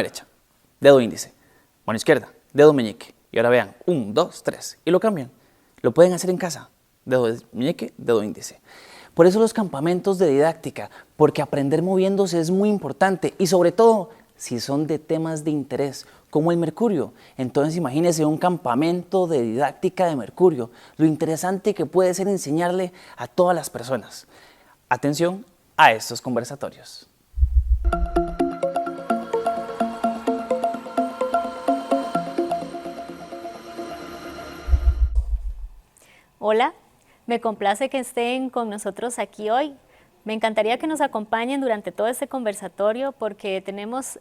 derecha, dedo índice, mano izquierda, dedo meñique. Y ahora vean, 1, 2, 3, y lo cambian. Lo pueden hacer en casa, dedo meñique, dedo índice. Por eso los campamentos de didáctica, porque aprender moviéndose es muy importante y sobre todo si son de temas de interés, como el mercurio. Entonces imagínense un campamento de didáctica de mercurio, lo interesante que puede ser enseñarle a todas las personas. Atención a estos conversatorios. Hola, me complace que estén con nosotros aquí hoy. Me encantaría que nos acompañen durante todo este conversatorio porque tenemos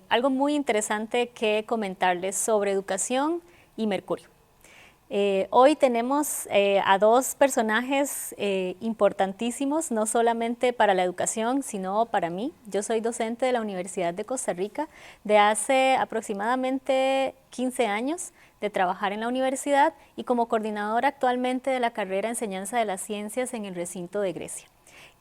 algo muy interesante que comentarles sobre educación y mercurio. Hoy tenemos a dos personajes importantísimos, no solamente para la educación, sino para mí. Yo soy docente de la Universidad de Costa Rica de hace aproximadamente 15 años de trabajar en la universidad y como coordinadora actualmente de la carrera Enseñanza de las Ciencias en el recinto de Grecia.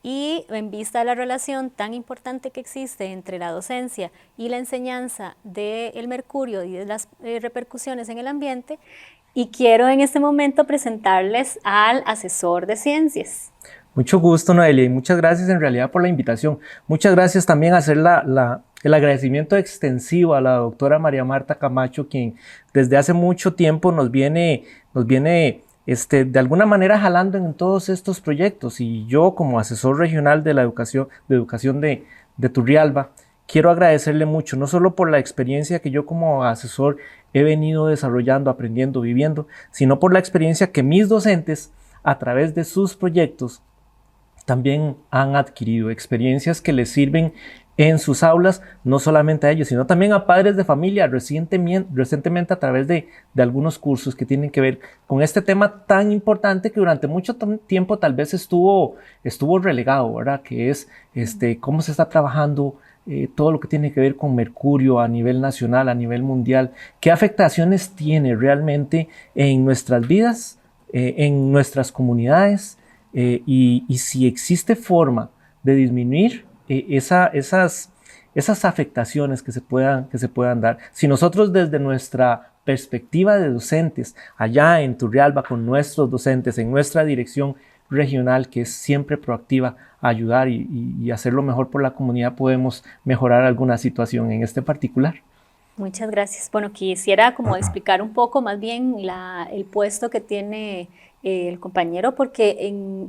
Y en vista de la relación tan importante que existe entre la docencia y la enseñanza del mercurio y de las repercusiones en el ambiente, y quiero en este momento presentarles al asesor de ciencias. Mucho gusto, Noelia, y muchas gracias en realidad por la invitación. Muchas gracias también hacer el agradecimiento extensivo a la doctora María Marta Camacho, quien desde hace mucho tiempo nos viene de alguna manera jalando en todos estos proyectos, y yo como asesor regional de la educación de Turrialba, quiero agradecerle mucho, no solo por la experiencia que yo como asesor he venido desarrollando, aprendiendo, viviendo, sino por la experiencia que mis docentes a través de sus proyectos también han adquirido, experiencias que les sirven en sus aulas, no solamente a ellos, sino también a padres de familia, recientemente a través de algunos cursos que tienen que ver con este tema tan importante que durante mucho tiempo tal vez estuvo relegado, ¿verdad? Que es cómo se está trabajando todo lo que tiene que ver con mercurio a nivel nacional, a nivel mundial, qué afectaciones tiene realmente en nuestras vidas, en nuestras comunidades, y si existe forma de disminuir esas afectaciones que se puedan dar. Si nosotros desde nuestra perspectiva de docentes, allá en Turrialba con nuestros docentes, en nuestra dirección regional, que es siempre proactiva a ayudar y hacer lo mejor por la comunidad, podemos mejorar alguna situación en este particular. Muchas gracias. Bueno, quisiera como explicar un poco más bien el puesto que tiene el compañero, porque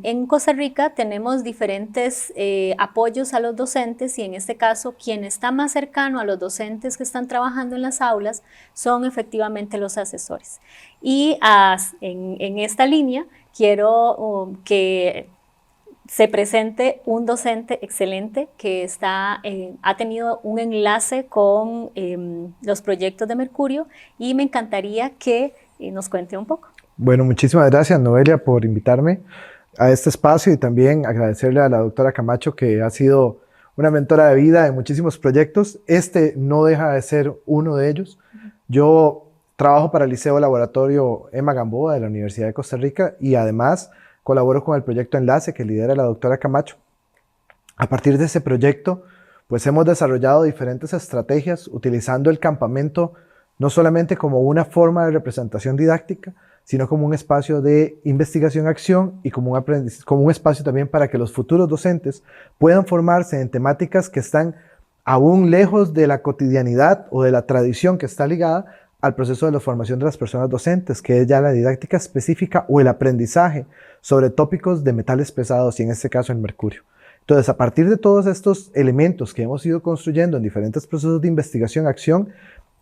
en Costa Rica tenemos diferentes apoyos a los docentes y en este caso quien está más cercano a los docentes que están trabajando en las aulas son efectivamente los asesores. Y en esta línea quiero que se presente un docente excelente que ha tenido un enlace con los proyectos de mercurio y me encantaría que nos cuente un poco. Bueno, muchísimas gracias, Noelia, por invitarme a este espacio y también agradecerle a la doctora Camacho, que ha sido una mentora de vida de muchísimos proyectos. Este no deja de ser uno de ellos. Yo trabajo para el Liceo Laboratorio Emma Gamboa de la Universidad de Costa Rica y además colaboro con el proyecto Enlace que lidera la doctora Camacho. A partir de ese proyecto, pues hemos desarrollado diferentes estrategias utilizando el campamento no solamente como una forma de representación didáctica, sino como un espacio de investigación-acción y como un espacio también para que los futuros docentes puedan formarse en temáticas que están aún lejos de la cotidianidad o de la tradición que está ligada al proceso de la formación de las personas docentes, que es ya la didáctica específica o el aprendizaje sobre tópicos de metales pesados y en este caso el mercurio. Entonces, a partir de todos estos elementos que hemos ido construyendo en diferentes procesos de investigación-acción,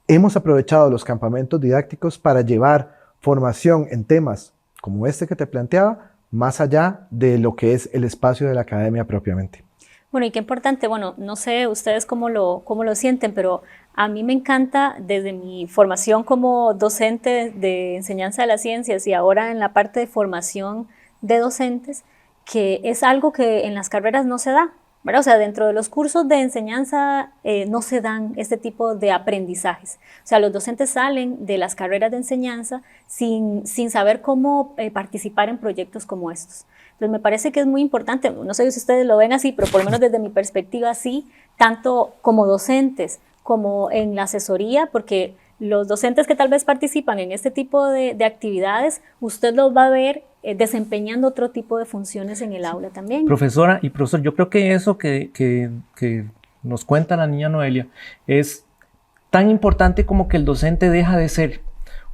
hemos aprovechado los campamentos didácticos para llevar formación en temas como este que te planteaba, más allá de lo que es el espacio de la academia propiamente. Bueno, y qué importante, bueno, no sé ustedes cómo lo sienten, pero a mí me encanta desde mi formación como docente de enseñanza de las ciencias y ahora en la parte de formación de docentes, que es algo que en las carreras no se da, ¿verdad? O sea, dentro de los cursos de enseñanza no se dan este tipo de aprendizajes. O sea, los docentes salen de las carreras de enseñanza sin saber cómo participar en proyectos como estos. Entonces, me parece que es muy importante, no sé si ustedes lo ven así, pero por lo menos desde mi perspectiva sí, tanto como docentes como en la asesoría, porque los docentes que tal vez participan en este tipo de actividades, usted los va a ver desempeñando otro tipo de funciones en el aula también. Profesora y profesor, yo creo que eso que nos cuenta la niña Noelia es tan importante como que el docente deja de ser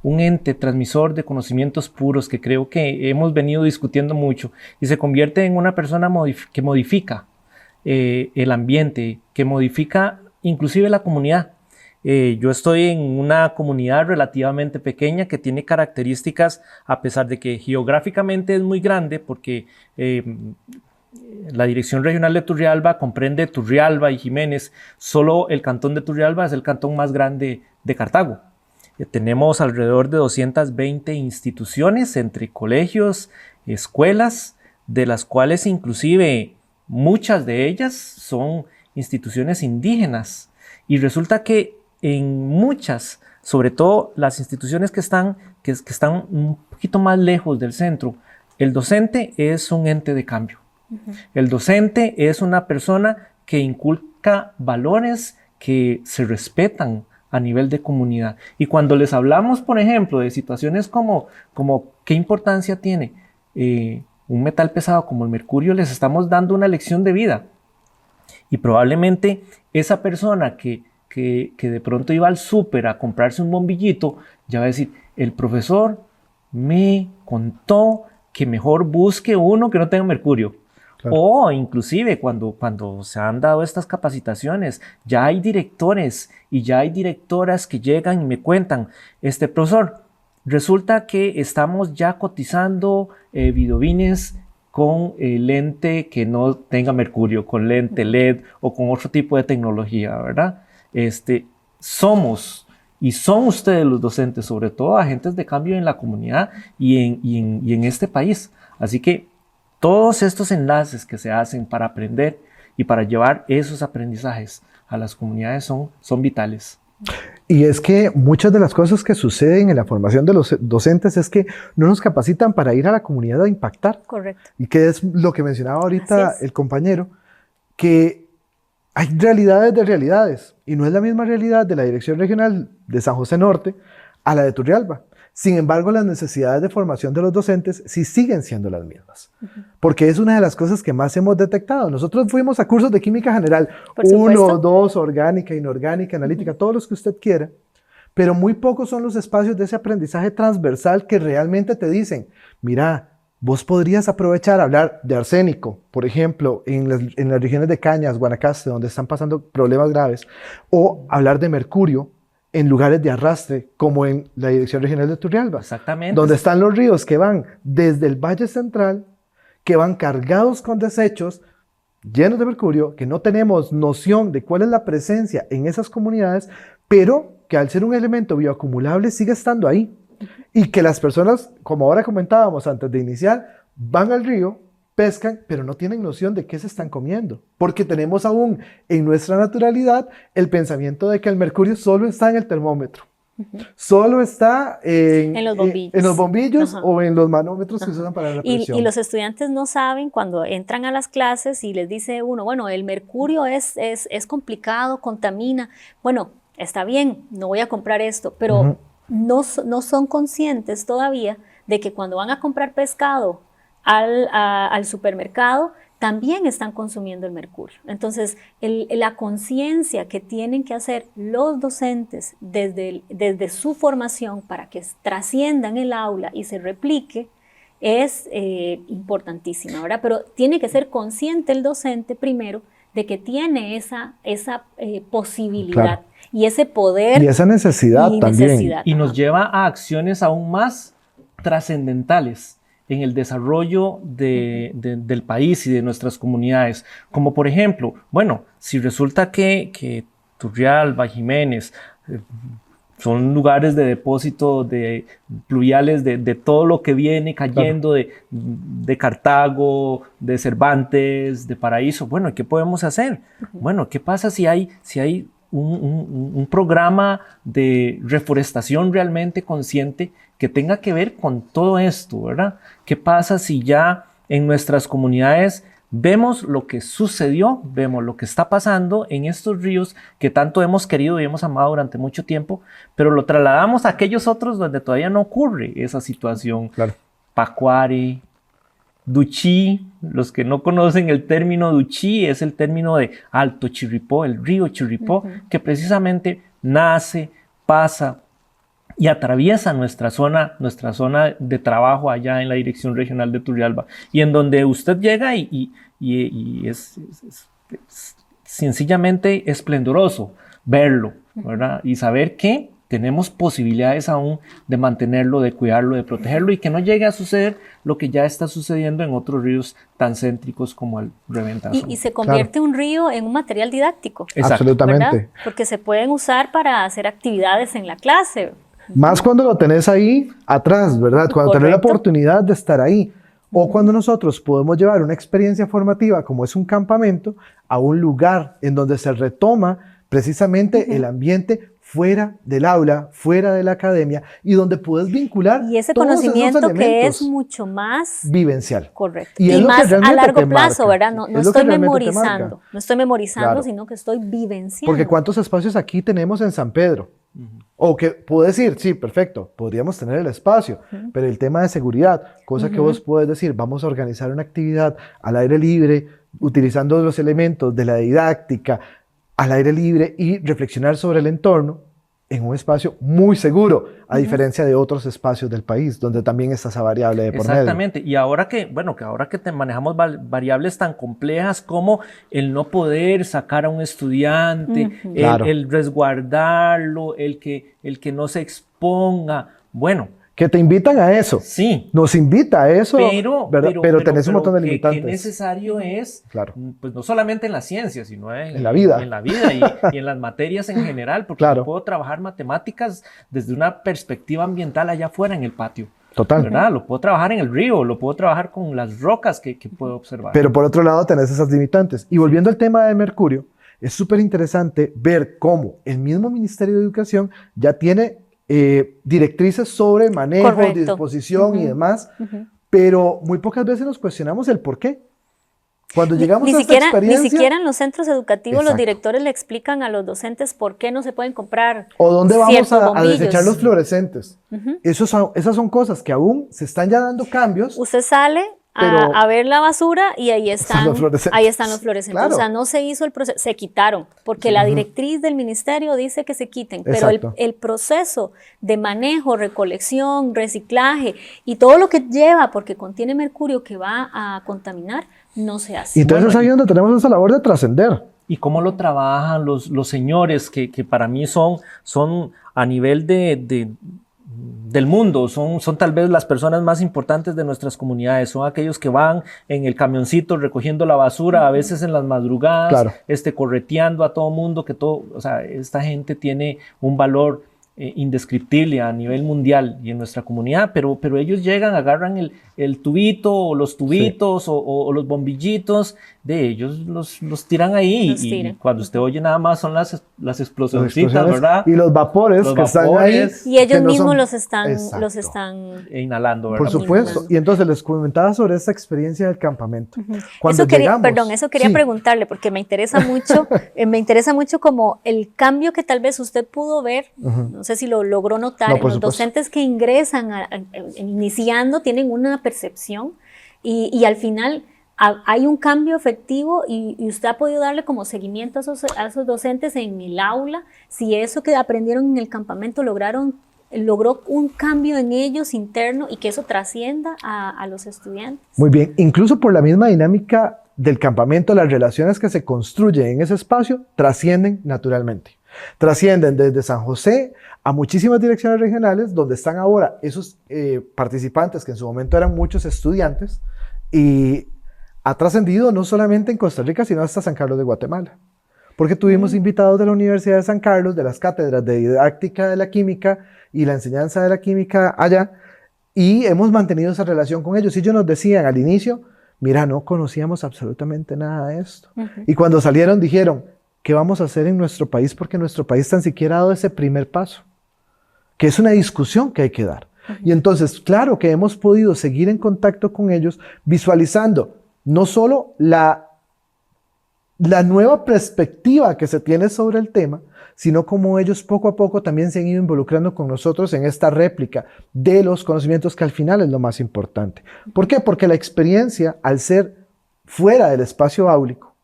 un ente transmisor de conocimientos puros, que creo que hemos venido discutiendo mucho, y se convierte en una persona que modifica el ambiente, que modifica inclusive la comunidad. Yo estoy en una comunidad relativamente pequeña que tiene características, a pesar de que geográficamente es muy grande, porque la Dirección Regional de Turrialba comprende Turrialba y Jiménez. Solo el cantón de Turrialba es el cantón más grande de Cartago. Tenemos alrededor de 220 instituciones entre colegios, escuelas, de las cuales inclusive muchas de ellas son instituciones indígenas. Y resulta que en muchas, sobre todo las instituciones que están un poquito más lejos del centro, el docente es un ente de cambio. El docente es una persona que inculca valores que se respetan a nivel de comunidad. Y cuando les hablamos, por ejemplo, de situaciones como qué importancia tiene un metal pesado como el mercurio, les estamos dando una lección de vida. Y probablemente esa persona que de pronto iba al súper a comprarse un bombillito, ya va a decir, el profesor me contó que mejor busque uno que no tenga mercurio. Claro. O inclusive cuando se han dado estas capacitaciones, ya hay directores y ya hay directoras que llegan y me cuentan, profesor, resulta que estamos ya cotizando videobines con lente que no tenga mercurio, con lente LED o con otro tipo de tecnología, ¿verdad? Somos y son ustedes los docentes, sobre todo agentes de cambio en la comunidad y en este país. Así que todos estos enlaces que se hacen para aprender y para llevar esos aprendizajes a las comunidades son vitales. Y es que muchas de las cosas que suceden en la formación de los docentes es que no nos capacitan para ir a la comunidad a impactar. Correcto. Y que es lo que mencionaba ahorita el compañero, que hay realidades de realidades, y no es la misma realidad de la Dirección Regional de San José Norte a la de Turrialba. Sin embargo, las necesidades de formación de los docentes sí siguen siendo las mismas, porque es una de las cosas que más hemos detectado. Nosotros fuimos a cursos de química general, 1, 2, orgánica, inorgánica, analítica, todos los que usted quiera, pero muy pocos son los espacios de ese aprendizaje transversal que realmente te dicen, mira, vos podrías aprovechar a hablar de arsénico, por ejemplo, en las regiones de Cañas, Guanacaste, donde están pasando problemas graves, o hablar de mercurio en lugares de arrastre, como en la Dirección Regional de Turrialba. Exactamente. Donde están los ríos que van desde el Valle Central, que van cargados con desechos llenos de mercurio, que no tenemos noción de cuál es la presencia en esas comunidades, pero que al ser un elemento bioacumulable sigue estando ahí. Y que las personas, como ahora comentábamos antes de iniciar, van al río, pescan, pero no tienen noción de qué se están comiendo. Porque tenemos aún en nuestra naturalidad el pensamiento de que el mercurio solo está en el termómetro. Solo está en los bombillos o en los manómetros que se usan para la presión. Y los estudiantes no saben cuando entran a las clases y les dice uno, bueno, el mercurio es complicado, contamina. Bueno, está bien, no voy a comprar esto, pero no son conscientes todavía de que cuando van a comprar pescado al supermercado, también están consumiendo el mercurio. Entonces, la conciencia que tienen que hacer los docentes desde su formación para que trasciendan el aula y se replique es importantísima, ¿verdad? Pero tiene que ser consciente el docente primero de que tiene esa posibilidad. Claro. Y ese poder. Y esa necesidad también. Y nos lleva a acciones aún más trascendentales en el desarrollo del país y de nuestras comunidades. Como por ejemplo, bueno, si resulta que Turrialba, Jiménez, son lugares de depósito de pluviales de todo lo que viene cayendo de Cartago, de Cervantes, de Paraíso. Bueno, ¿qué podemos hacer? Bueno, ¿qué pasa si hay un programa de reforestación realmente consciente que tenga que ver con todo esto, ¿verdad? ¿Qué pasa si ya en nuestras comunidades vemos lo que sucedió, vemos lo que está pasando en estos ríos que tanto hemos querido y hemos amado durante mucho tiempo, pero lo trasladamos a aquellos otros donde todavía no ocurre esa situación. Claro. Pacuari, Duchí, los que no conocen el término Duchí, es el término de Alto Chirripó, el río Chirripó, que precisamente nace, pasa y atraviesa nuestra zona de trabajo allá en la Dirección Regional de Turrialba, y en donde usted llega y es sencillamente esplendoroso verlo, ¿verdad? Y saber que tenemos posibilidades aún de mantenerlo, de cuidarlo, de protegerlo, y que no llegue a suceder lo que ya está sucediendo en otros ríos tan céntricos como el Reventazón. Y se convierte un río en un material didáctico. Exacto. Absolutamente. ¿Verdad? Porque se pueden usar para hacer actividades en la clase. Más cuando lo tenés ahí atrás, ¿verdad? Cuando tenés la Correcto. oportunidad de estar ahí. O cuando nosotros podemos llevar una experiencia formativa como es un campamento a un lugar en donde se retoma precisamente el ambiente fuera del aula, fuera de la academia, y donde puedes vincular Y ese todos esos conocimiento que elementos es mucho más vivencial. correcto. Y Y, es lo que más a realmente largo te plazo, marca. ¿verdad? No Es lo que estoy realmente te memorizando, marca. no estoy memorizando, Claro. sino que estoy vivenciando. Porque ¿cuántos espacios aquí tenemos en San Pedro? O que puedo decir, sí, perfecto, podríamos tener el espacio, pero el tema de seguridad, cosa que vos puedes decir, vamos a organizar una actividad al aire libre, utilizando los elementos de la didáctica al aire libre y reflexionar sobre el entorno en un espacio muy seguro, a diferencia de otros espacios del país, donde también está esa variable de por medio. Exactamente, y ahora que manejamos variables tan complejas como el no poder sacar a un estudiante, Claro. el resguardarlo, el que no se exponga, bueno, Que te invitan a eso. sí, Nos invita a eso, ¿verdad? Pero tenés un montón de que limitantes. necesario es, Claro. pues no solamente en la ciencia, sino En la vida. en la vida y en las materias en general, porque Claro. yo puedo trabajar matemáticas desde una perspectiva ambiental allá afuera en el patio. Total. ¿Verdad? Lo puedo trabajar en el río, lo puedo trabajar con las rocas que puedo observar. Pero por otro lado tenés esas limitantes. Y volviendo al tema de mercurio, es súper interesante ver cómo el mismo Ministerio de Educación ya tiene directrices sobre manejo, Correcto. disposición y demás, pero muy pocas veces nos cuestionamos el por qué. Cuando llegamos a esta experiencia... Ni siquiera en los centros educativos los Exacto. directores le explican a los docentes por qué no se pueden comprar O dónde vamos ciertos a bombillos. desechar los fluorescentes. Esas son cosas que aún se están ya dando cambios. Usted sale Pero- a ver la basura y ahí están los fluorescentes. ahí están los fluorescentes. Claro. O sea, no se hizo el proceso, se quitaron, porque la directriz del ministerio dice que se quiten, pero Exacto. el proceso de manejo, recolección, reciclaje y todo lo que lleva, porque contiene mercurio que va a contaminar, no se hace. Y entonces ahí es donde tenemos esa labor de trascender. Y cómo lo trabajan los señores que para mí son a nivel del mundo, son tal vez las personas más importantes de nuestras comunidades, son aquellos que van en el camioncito recogiendo la basura, a veces en las madrugadas, Claro. correteando a todo mundo, o sea, esta gente tiene un valor indescriptible a nivel mundial y en nuestra comunidad, pero ellos llegan, agarran el tubito o los tubitos o los bombillitos de ellos, los tiran ahí Los y tiran. cuando usted oye nada más son las Las explosioncitas, explosiones ¿verdad? y los vapores Los que están ahí. vapores. Y ellos que no mismos son- los están Exacto. Inhalando, ¿verdad? Por supuesto. Y entonces les comentaba sobre esta experiencia del campamento. Cuando Eso quería, llegamos, eso quería sí, preguntarle porque me interesa mucho como el cambio que tal vez usted pudo ver, no sé si lo logró notar, No, en por los supuesto. docentes que ingresan iniciando tienen una percepción y al final hay un cambio efectivo y usted ha podido darle como seguimiento a esos docentes en el aula, si eso que aprendieron en el campamento logró un cambio en ellos interno y que eso trascienda a los estudiantes. Muy bien. Incluso por la misma dinámica del campamento, las relaciones que se construyen en ese espacio trascienden naturalmente. Trascienden desde San José a muchísimas direcciones regionales, donde están ahora esos participantes que en su momento eran muchos estudiantes, y ha trascendido no solamente en Costa Rica, sino hasta San Carlos de Guatemala. Porque tuvimos invitados de la Universidad de San Carlos, de las cátedras de didáctica de la química y la enseñanza de la química allá, y hemos mantenido esa relación con ellos. Y ellos nos decían al inicio, mira, no conocíamos absolutamente nada de esto. Y cuando salieron dijeron, ¿qué vamos a hacer en nuestro país? Porque nuestro país tan siquiera ha dado ese primer paso, que es una discusión que hay que dar. Y entonces, claro que hemos podido seguir en contacto con ellos, visualizando no solo la nueva perspectiva que se tiene sobre el tema, sino cómo ellos poco a poco también se han ido involucrando con nosotros en esta réplica de los conocimientos, que al final es lo más importante. ¿Por qué? Porque la experiencia, al ser fuera del espacio áulico,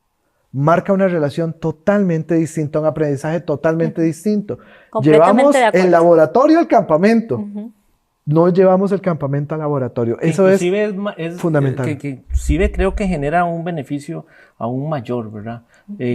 marca una relación totalmente distinta, un aprendizaje totalmente distinto. Llevamos el laboratorio al campamento. No llevamos el campamento al laboratorio. Eso es fundamental. Que inclusive creo que genera un beneficio aún mayor, ¿verdad?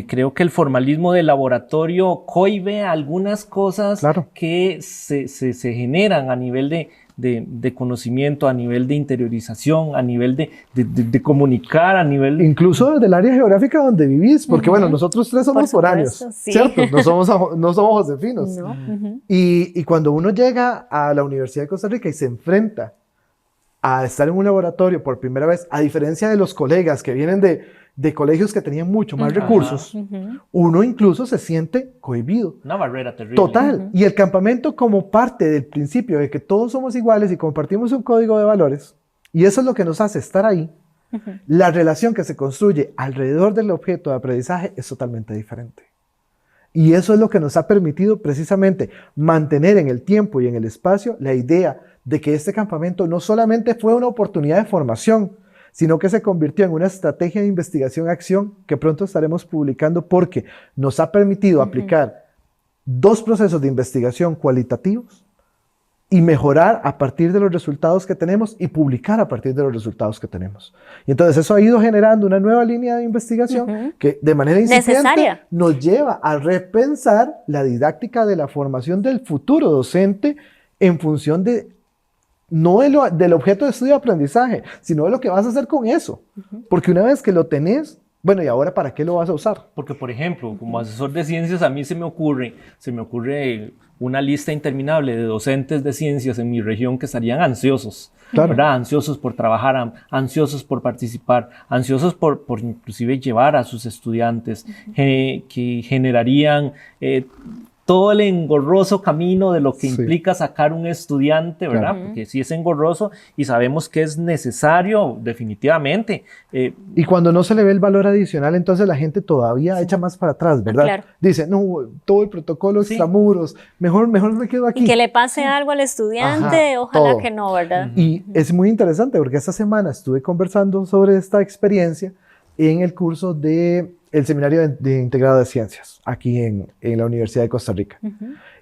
Creo que el formalismo del laboratorio cohíbe algunas cosas que se generan a nivel de conocimiento, a nivel de interiorización, a nivel de comunicar, a nivel... Incluso del área geográfica donde vivís, porque bueno, nosotros tres somos foráneos, ¿cierto? No somos josefinos. No. Y cuando uno llega a la Universidad de Costa Rica y se enfrenta a estar en un laboratorio por primera vez, a diferencia de los colegas que vienen de colegios que tenían mucho más recursos, uno incluso se siente cohibido. Una barrera terrible. Total. Y el campamento, como parte del principio de que todos somos iguales y compartimos un código de valores, y eso es lo que nos hace estar ahí, la relación que se construye alrededor del objeto de aprendizaje es totalmente diferente. Y eso es lo que nos ha permitido precisamente mantener en el tiempo y en el espacio la idea de que este campamento no solamente fue una oportunidad de formación, sino que se convirtió en una estrategia de investigación-acción que pronto estaremos publicando, porque nos ha permitido aplicar 2 procesos de investigación cualitativos y mejorar a partir de los resultados que tenemos y publicar a partir de los resultados que tenemos. Y entonces eso ha ido generando una nueva línea de investigación que de manera incipiente nos lleva a repensar la didáctica de la formación del futuro docente en función de no del objeto de estudio y aprendizaje, sino de lo que vas a hacer con eso. Porque una vez que lo tenés, bueno, ¿y ahora para qué lo vas a usar? Porque, por ejemplo, como asesor de ciencias, a mí se me ocurre una lista interminable de docentes de ciencias en mi región que estarían ansiosos, ¿verdad? Ansiosos por trabajar, ansiosos por participar, ansiosos por inclusive llevar a sus estudiantes, que generarían todo el engorroso camino de lo que implica sacar un estudiante, ¿verdad? Porque sí es engorroso y sabemos que es necesario definitivamente. Y cuando no se le ve el valor adicional, entonces la gente todavía echa más para atrás, ¿verdad? Dice, no, todo el protocolo extramuros, mejor me quedo aquí. Y que le pase algo al estudiante, ojalá que no, ¿verdad? Y es muy interesante porque esta semana estuve conversando sobre esta experiencia en el curso del Seminario de Integrado de Ciencias, aquí en la Universidad de Costa Rica.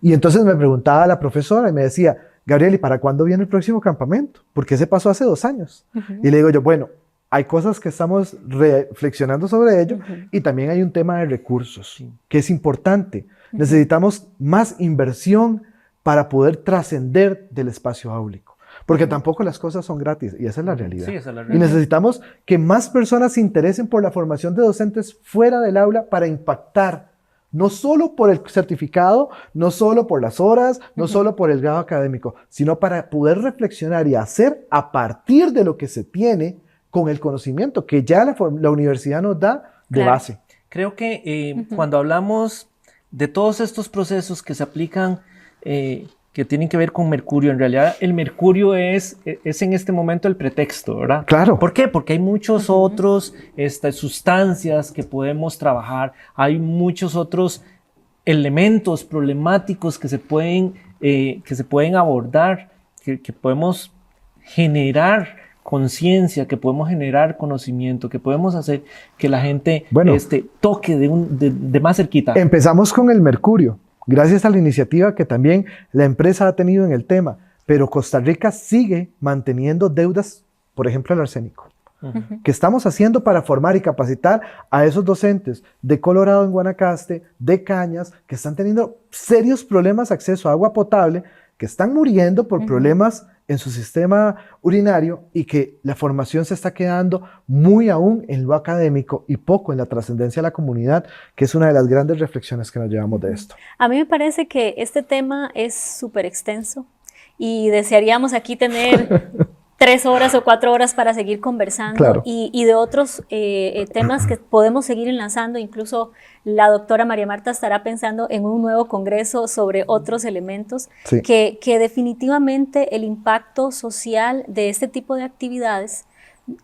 Y entonces me preguntaba la profesora y me decía, Gabriel, ¿y para cuándo viene el próximo campamento? Porque ese pasó hace 2 años. Y le digo yo, bueno, hay cosas que estamos reflexionando sobre ello y también hay un tema de recursos, que es importante. Necesitamos más inversión para poder trascender del espacio áulico. Porque tampoco las cosas son gratis, y esa es la realidad. Sí, esa es la realidad. Y necesitamos que más personas se interesen por la formación de docentes fuera del aula para impactar, no solo por el certificado, no solo por las horas, no solo por el grado académico, sino para poder reflexionar y hacer a partir de lo que se tiene con el conocimiento que ya la universidad nos da de base. Creo que cuando hablamos de todos estos procesos que se aplican, que tienen que ver con mercurio, en realidad el mercurio es en este momento el pretexto, ¿verdad? Claro. ¿Por qué? Porque hay muchos otros sustancias que podemos trabajar, hay muchos otros elementos problemáticos que se pueden abordar, que podemos generar conciencia, que podemos generar conocimiento, que podemos hacer que la gente toque de más cerquita. Empezamos con el mercurio. Gracias a la iniciativa que también la empresa ha tenido en el tema, pero Costa Rica sigue manteniendo deudas, por ejemplo, al arsénico. ¿Qué estamos haciendo para formar y capacitar a esos docentes de Colorado en Guanacaste, de Cañas, que están teniendo serios problemas de acceso a agua potable, que están muriendo por problemas en su sistema urinario y que la formación se está quedando muy aún en lo académico y poco en la trascendencia de la comunidad, que es una de las grandes reflexiones que nos llevamos de esto? A mí me parece que este tema es súper extenso y desearíamos aquí tener 3 horas o 4 horas para seguir conversando y de otros temas que podemos seguir enlazando. Incluso la doctora María Marta estará pensando en un nuevo congreso sobre otros elementos que definitivamente el impacto social de este tipo de actividades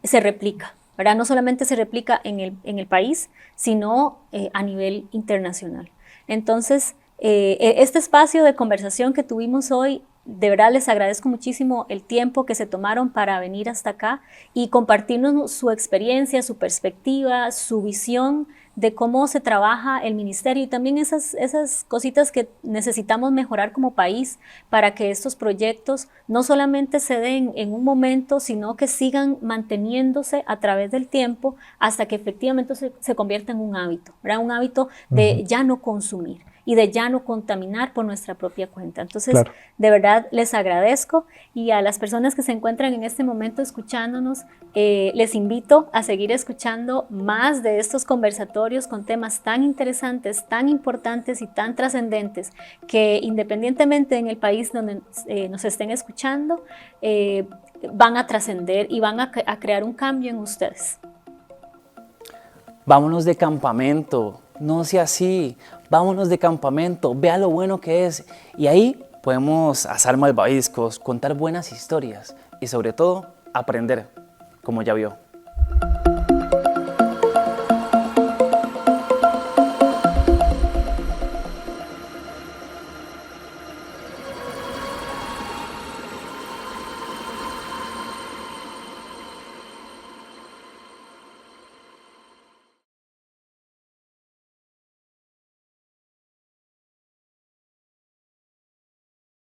se replica, ¿verdad? No solamente se replica en el país, sino a nivel internacional. Entonces, este espacio de conversación que tuvimos hoy, de verdad les agradezco muchísimo el tiempo que se tomaron para venir hasta acá y compartirnos su experiencia, su perspectiva, su visión de cómo se trabaja el ministerio y también esas cositas que necesitamos mejorar como país para que estos proyectos no solamente se den en un momento, sino que sigan manteniéndose a través del tiempo hasta que efectivamente se convierta en un hábito, ¿verdad? Un hábito de ya no consumir y de ya no contaminar por nuestra propia cuenta. Entonces, Claro. de verdad les agradezco y a las personas que se encuentran en este momento escuchándonos, les invito a seguir escuchando más de estos conversatorios con temas tan interesantes, tan importantes y tan trascendentes que independientemente en el país donde nos estén escuchando, van a trascender y van a crear un cambio en ustedes. Vámonos de campamento, no sea así, vámonos de campamento, vea lo bueno que es. Y ahí podemos asar malvaviscos, contar buenas historias y sobre todo aprender, como ya vio.